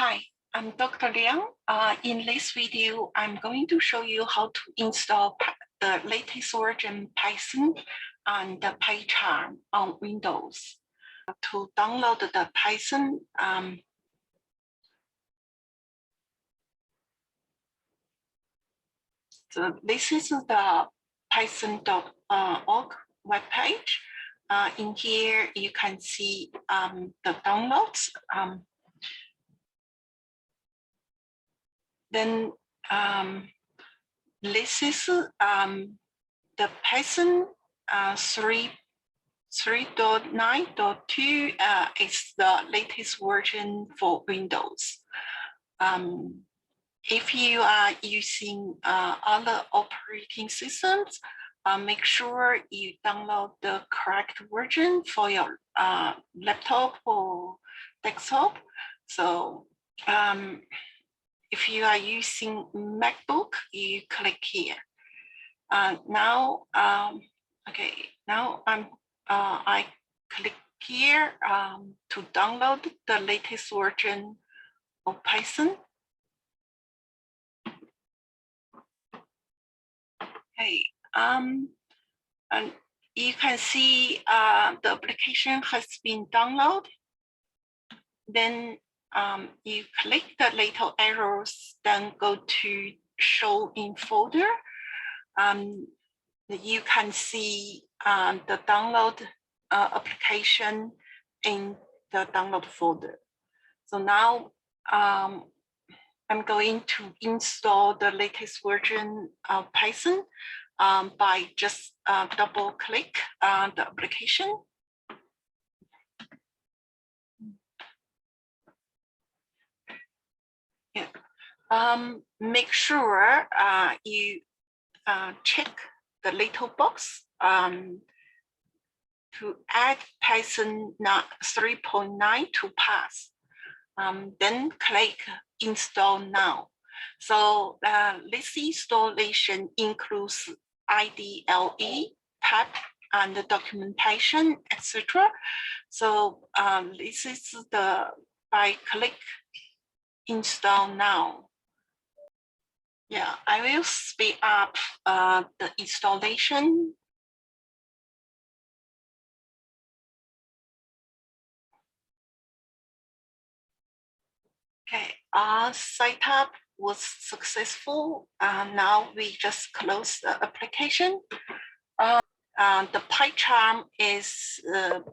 Hi, I'm Dr. Liang. In this video, I'm going to show you how to install the latest version Python and the PyCharm on Windows. To download the Python, so this is the python.org webpage. In here, you can see the downloads. Then this is the Python 3.9.2 is the latest version for Windows. If you are using other operating systems, make sure you download the correct version for your laptop or desktop. So if you are using MacBook, you click here. Now I click here to download the latest version of Python. Okay, and you can see the application has been downloaded. Then you click the little arrows, then go to show in folder. You can see the download application in the download folder. So now I'm going to install the latest version of Python by just double click the application. Yeah. Make sure you check the little box to add Python 3.9 to pass. Then click install now. So this installation includes IDLE, tab, and the documentation, etc. So this is by click install now. Yeah, I will speed up the installation. Okay, our setup was successful. Now we just close the application. The PyCharm is the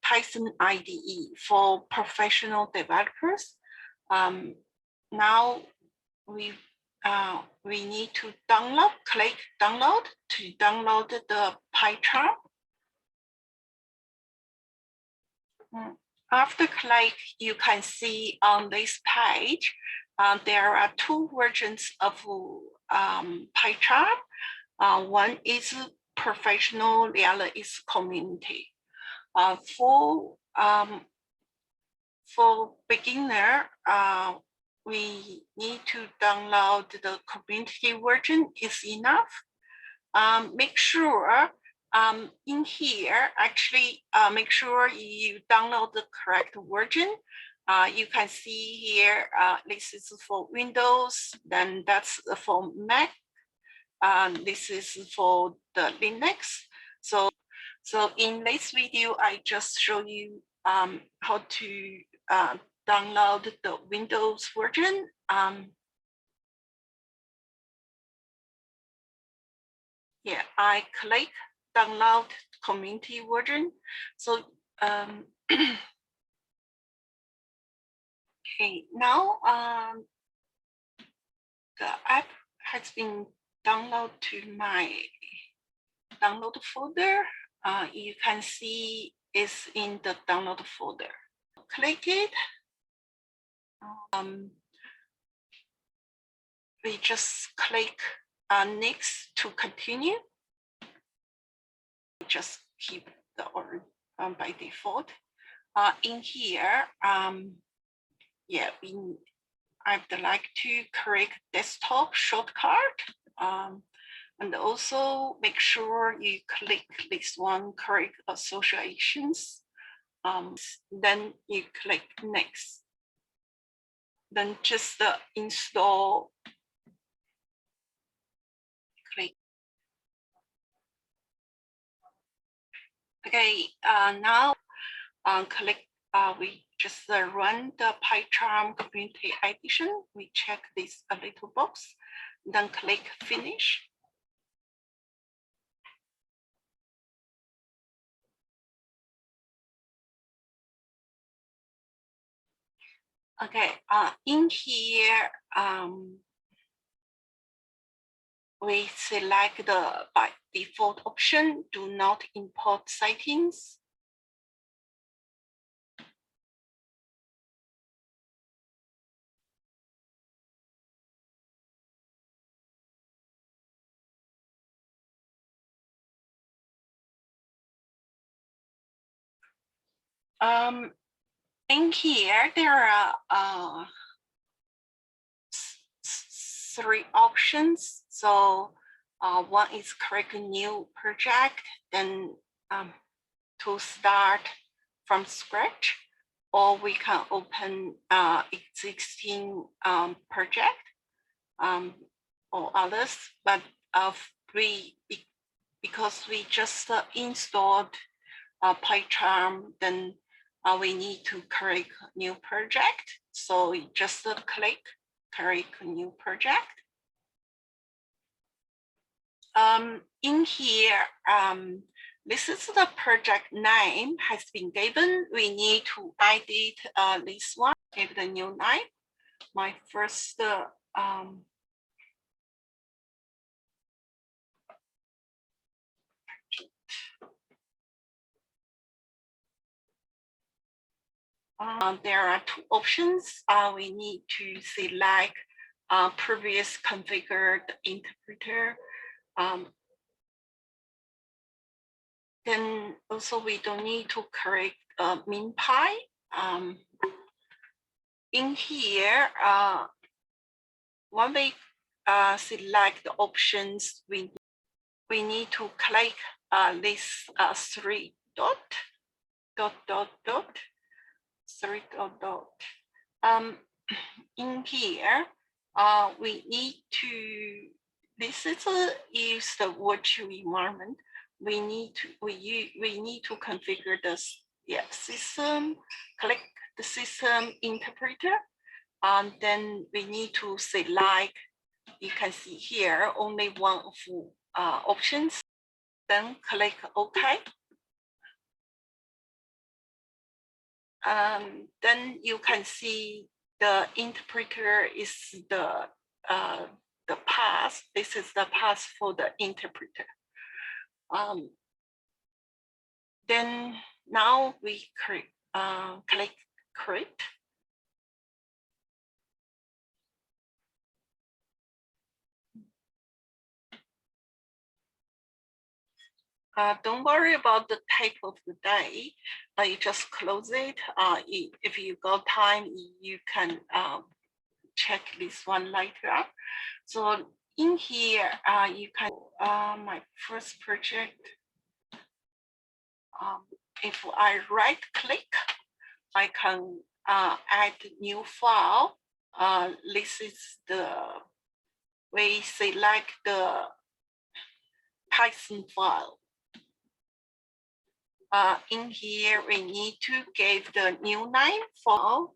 Python IDE for professional developers. Now we need to click download to download the PyCharm. After click, you can see on this page, there are two versions of PyCharm. One is professional, the other is community. For beginner, we need to download the community version is enough. Make sure in here, actually make sure you download the correct version. You can see here, this is for Windows, then that's for Mac. This is for the Linux. So in this video, I just show you how to download the Windows version. Yeah, I click download community version. So okay, now the app has been downloaded to my download folder. You can see it's in the download folder. Click it. We just click next to continue. Just keep the order by default. In here, yeah, I'd like to create desktop shortcut. And also make sure you click this one, correct associations. Then you click next. then just install. Click. Okay, now click. We just run the PyCharm community edition. We check this little box, then click finish. Okay, in here, we select the by default option, do not import settings. In here, there are 3 options. So one is create a new project, then to start from scratch, or we can open existing project or others. But because we just installed PyCharm, then we need to create a new project. So we just click create a new project. In here, this is the project name has been given. We need to edit this one, give the new name. My first there are 2 options. We need to select previous configured interpreter. Then also we don't need to create MinPy. In here, when we select the options, we need to click this 3 dot. 3 dot. In here, we need to. This is use the virtual environment. We need to configure this system. Click the system interpreter, and then we need to select. You can see here only one of options. Then click OK. Then you can see the interpreter is the path. This is the path for the interpreter. Then now we click create. Don't worry about the type of the day. You just close it. If you got time, you can check this one later. So in here, you can my first project. If I right click, I can add new file. This is the we select the Python file. In here, we need to give the new name for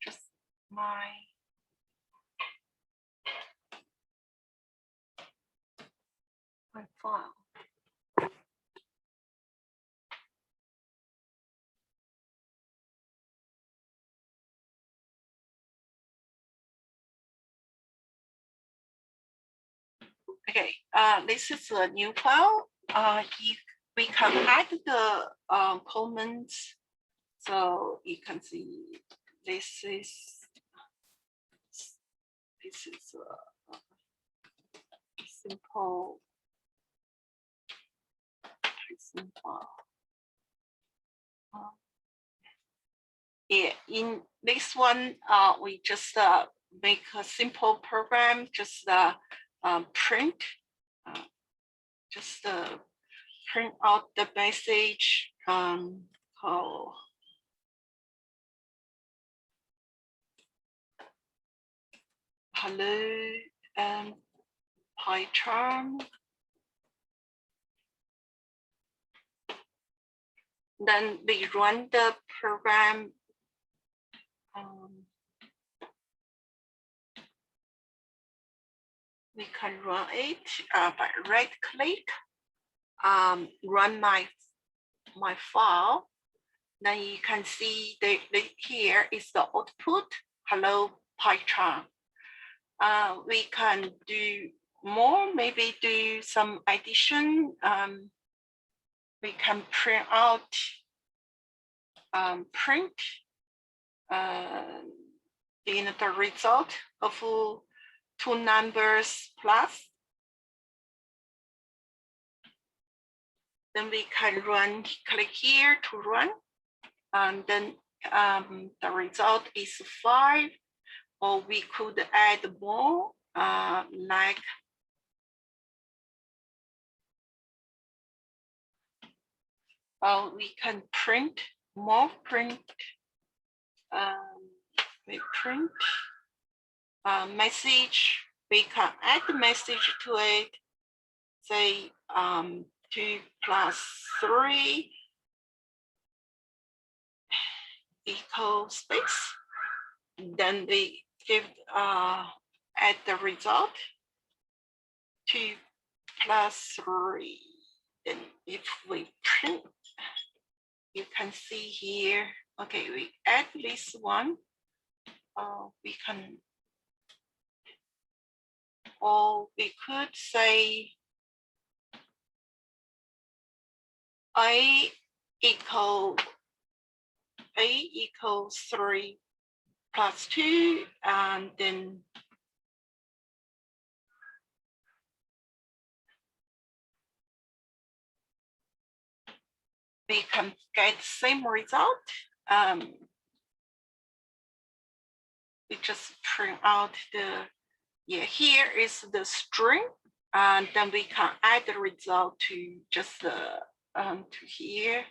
just my file. Okay, this is a new file. We can add the comments, so you can see this is a simple file. Yeah, in this one, we just make a simple program, just print, print out the message, call hello PyCharm. Then we run the program. We can run it by right click, run my file. Then you can see here is the output, hello PyCharm. We can do more, maybe do some addition. We can print out, in the result of two numbers plus. Then we can run, click here to run, and then the result is 5, or we could add more, like we can print more, we print message. We can add the message to it, say 2 plus 3 equals space. Then we give add the result, 2 plus 3. Then if we print, you can see here, okay, we add this one, we can, or we could say A equals 3 plus 2, and then we can get the same result. We just print out the, here is the string, and then we can add the result to just to here.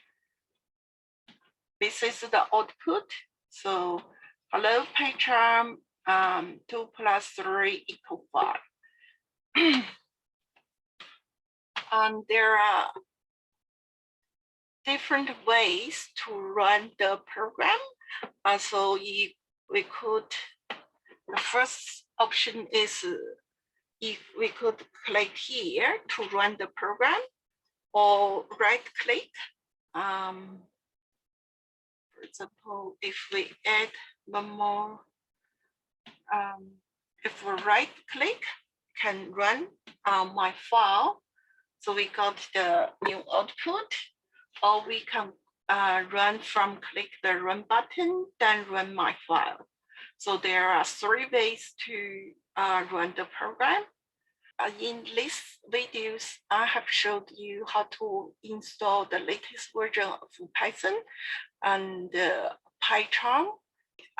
This is the output. So hello PyCharm, 2 plus 3 equals 5. And there are different ways to run the program. So we could, the first option is if we could click here to run the program, or right click. For example, if we add one more, if we right click, can run my file. So we got the new output, or we can run from click the run button, then run my file. So there are 3 ways to run the program. In this videos, I have showed you how to install the latest version of Python and PyCharm.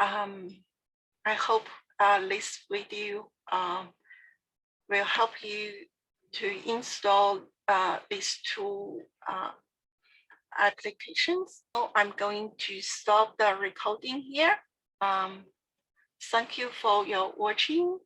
I hope this video will help you to install these 2 applications. So I'm going to stop the recording here. Thank you for your watching.